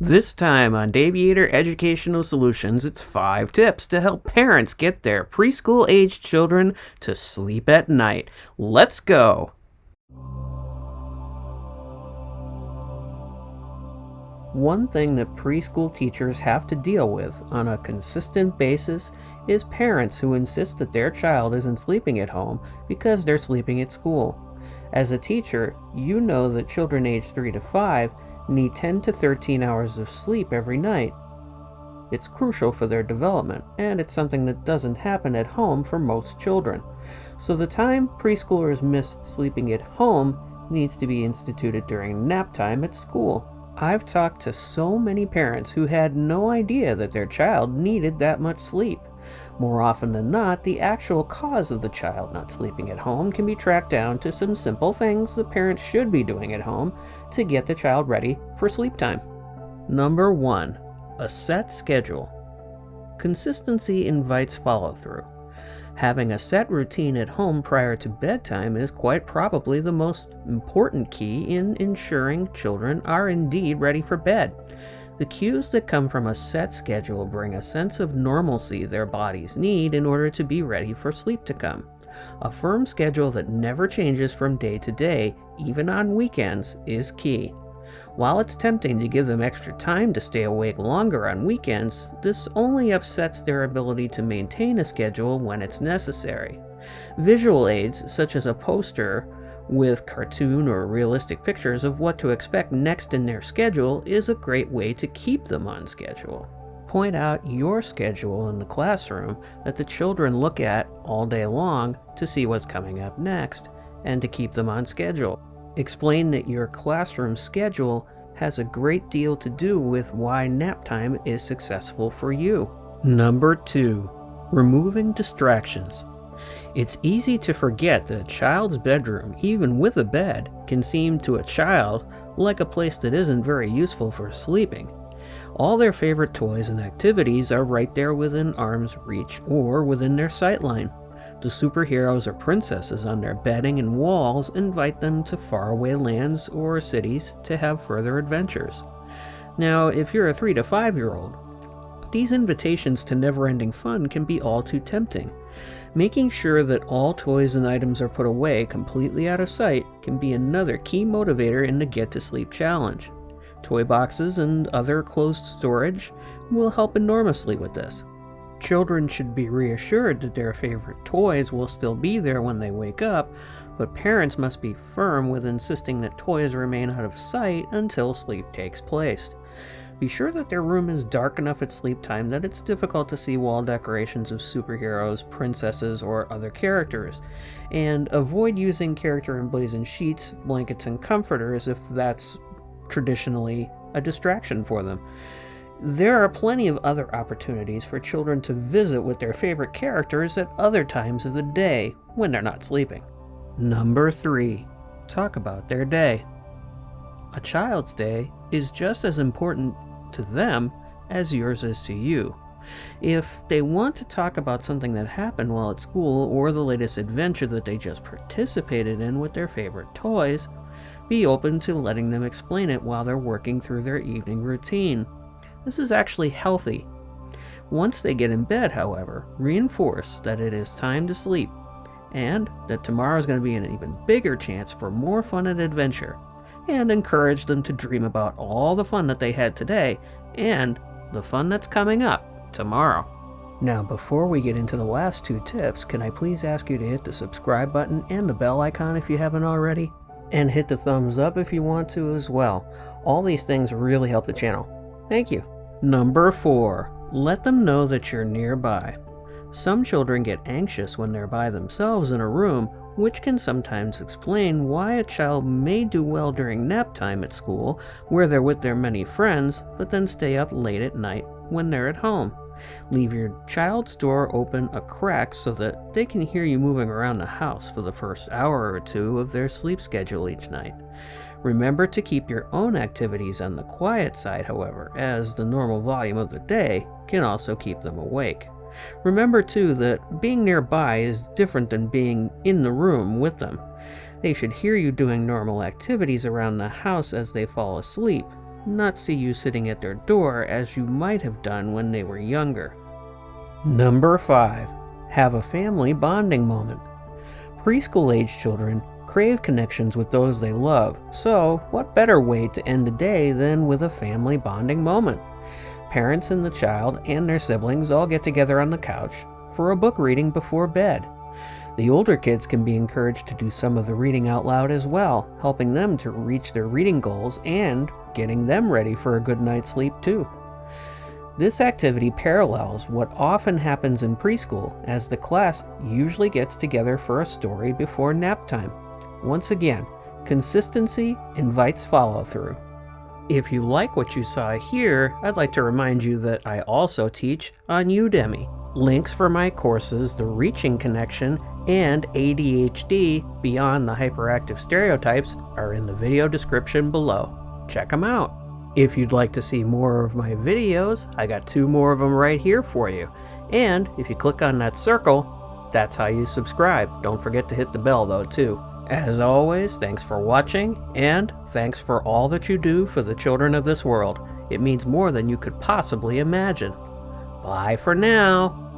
This time on Daviator Educational Solutions, it's 5 tips to help parents get their preschool-aged children to sleep at night. Let's go! One thing that preschool teachers have to deal with on a consistent basis is parents who insist that their child isn't sleeping at home because they're sleeping at school. As a teacher, you know that children aged 3 to 5 need 10 to 13 hours of sleep every night. It's crucial for their development, and it's something that doesn't happen at home for most children. So the time preschoolers miss sleeping at home needs to be instituted during nap time at school. I've talked to so many parents who had no idea that their child needed that much sleep. More often than not, the actual cause of the child not sleeping at home can be tracked down to some simple things the parents should be doing at home to get the child ready for sleep time. Number 1. A set schedule. Consistency invites follow-through. Having a set routine at home prior to bedtime is quite probably the most important key in ensuring children are indeed ready for bed. The cues that come from a set schedule bring a sense of normalcy their bodies need in order to be ready for sleep to come. A firm schedule that never changes from day to day, even on weekends, is key. While it's tempting to give them extra time to stay awake longer on weekends, this only upsets their ability to maintain a schedule when it's necessary. Visual aids, such as a poster with cartoon or realistic pictures of what to expect next in their schedule, is a great way to keep them on schedule. Point out your schedule in the classroom that the children look at all day long to see what's coming up next and to keep them on schedule. Explain that your classroom schedule has a great deal to do with why nap time is successful for you. Number 2. Removing distractions. It's easy to forget that a child's bedroom, even with a bed, can seem to a child like a place that isn't very useful for sleeping. All their favorite toys and activities are right there within arm's reach or within their sightline. The superheroes or princesses on their bedding and walls invite them to faraway lands or cities to have further adventures. Now, if you're a 3 to 5-year-old, these invitations to never-ending fun can be all too tempting. Making sure that all toys and items are put away completely out of sight can be another key motivator in the Get to Sleep challenge. Toy boxes and other closed storage will help enormously with this. Children should be reassured that their favorite toys will still be there when they wake up, but parents must be firm with insisting that toys remain out of sight until sleep takes place. Be sure that their room is dark enough at sleep time that it's difficult to see wall decorations of superheroes, princesses, or other characters, and avoid using character emblazoned sheets, blankets, and comforters if that's traditionally a distraction for them. There are plenty of other opportunities for children to visit with their favorite characters at other times of the day when they're not sleeping. Number 3. Talk about their day. A child's day is just as important to them as yours is to you. If they want to talk about something that happened while at school or the latest adventure that they just participated in with their favorite toys, be open to letting them explain it while they're working through their evening routine. This is actually healthy. Once they get in bed, however, reinforce that it is time to sleep, and that tomorrow is going to be an even bigger chance for more fun and adventure, and encourage them to dream about all the fun that they had today, and the fun that's coming up tomorrow. Now, before we get into the last 2 tips, can I please ask you to hit the subscribe button and the bell icon if you haven't already? And hit the thumbs up if you want to as well. All these things really help the channel. Thank you. Number 4. Let them know that you're nearby. Some children get anxious when they're by themselves in a room, which can sometimes explain why a child may do well during nap time at school, where they're with their many friends, but then stay up late at night when they're at home. Leave your child's door open a crack so that they can hear you moving around the house for the first hour or 2 of their sleep schedule each night. Remember to keep your own activities on the quiet side, however, as the normal volume of the day can also keep them awake. Remember, too, that being nearby is different than being in the room with them. They should hear you doing normal activities around the house as they fall asleep, not see you sitting at their door as you might have done when they were younger. Number 5. Have a family bonding moment. Preschool-age children crave connections with those they love, so what better way to end the day than with a family bonding moment? Parents and the child and their siblings all get together on the couch for a book reading before bed. The older kids can be encouraged to do some of the reading out loud as well, helping them to reach their reading goals and getting them ready for a good night's sleep too. This activity parallels what often happens in preschool, as the class usually gets together for a story before nap time. Once again, consistency invites follow-through. If you like what you saw here, I'd like to remind you that I also teach on Udemy. Links for my courses, The Reaching Connection and ADHD Beyond the Hyperactive Stereotypes, are in the video description below. Check them out. If you'd like to see more of my videos, I got 2 more of them right here for you. And if you click on that circle, that's how you subscribe. Don't forget to hit the bell though too. As always, thanks for watching, and thanks for all that you do for the children of this world. It means more than you could possibly imagine. Bye for now.